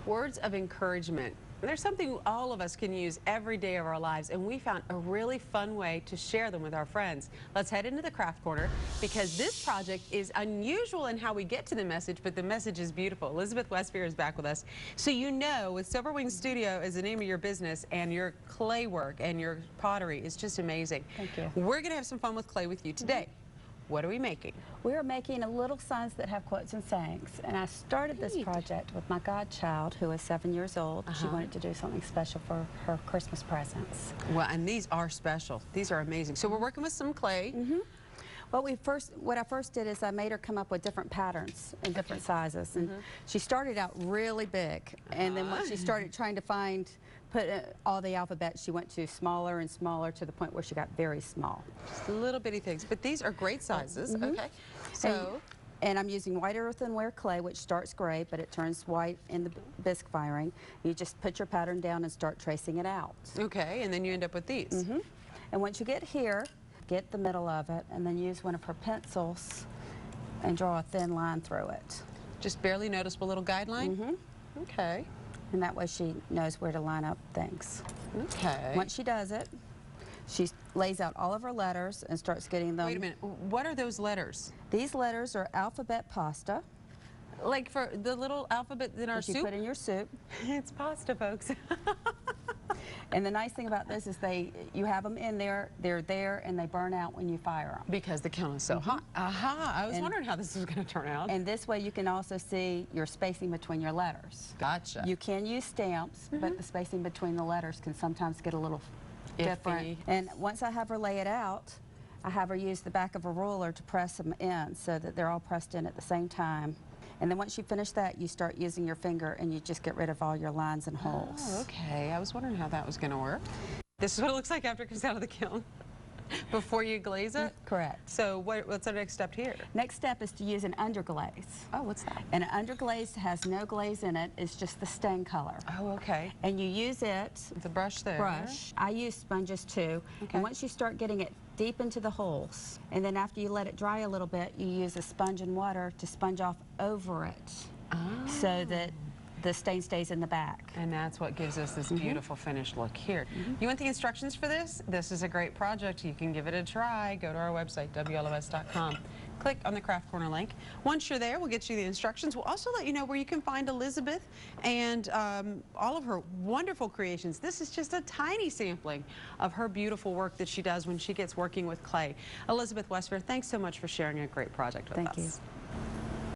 Words of encouragement. There's something all of us can use every day of our lives, and we found a really fun way to share them with our friends. Let's head into the craft corner because this project is unusual in how we get to the message, but the message is beautiful. Elizabeth Westveer is back with us. So you know, with Silver Wing Studio is the name of your business, and your clay work and your pottery is just amazing. Thank you. We're going to have some fun with clay with you today. What are we making? We are making a little signs that have quotes and sayings. And I started this project with my godchild, who is 7 years old. She wanted to do something special for her Christmas presents. Well, and these are special. These are amazing. So we're working with some clay. Well, what I first did is I made her come up with different patterns in different sizes. And she started out really big. And then once she started trying to put all the alphabet, she went to smaller and smaller to the point where she got very small. Just little bitty things. But these are great sizes. Okay. So. And I'm using white earthenware clay, which starts gray, but it turns white in the bisque firing. You just put your pattern down and start tracing it out. Okay, and then you end up with these. And once you get here, get the middle of it, and then use one of her pencils and draw a thin line through it. Just barely noticeable little guideline? Okay. And that way she knows where to line up things. Okay. Once she does it, she lays out all of her letters and starts getting them. Wait a minute. What are those letters? These letters are alphabet pasta. Like for the little alphabet in our soup? You put in your soup. It's pasta, folks. And the nice thing about this is you have them in there, they're there, and they burn out when you fire them. Because the kiln is so hot. I was wondering how this was going to turn out. And this way you can also see your spacing between your letters. Gotcha. You can use stamps, but the spacing between the letters can sometimes get a little different. And once I have her lay it out, I have her use the back of a ruler to press them in so that they're all pressed in at the same time. And then once you finish that, you start using your finger and you just get rid of all your lines and holes. Oh, okay. I was wondering how that was going to work. This is what it looks like after it comes out of the kiln. Before you glaze it? Correct. So what's our next step here? Next step is to use an underglaze. Oh, what's that? And an underglaze has no glaze in it. It's just the stain color. Oh, okay. And you use it. The brush there. Brush. I use sponges too. Okay. And once you start getting it deep into the holes, and then after you let it dry a little bit, you use a sponge and water to sponge off over it so that the stain stays in the back. And that's what gives us this beautiful finished look here. You want the instructions for this? This is a great project. You can give it a try. Go to our website, WLOS.com. Click on the Craft Corner link. Once you're there, we'll get you the instructions. We'll also let you know where you can find Elizabeth and all of her wonderful creations. This is just a tiny sampling of her beautiful work that she does when she gets working with clay. Elizabeth Westveer, thanks so much for sharing a great project with us. Thank you.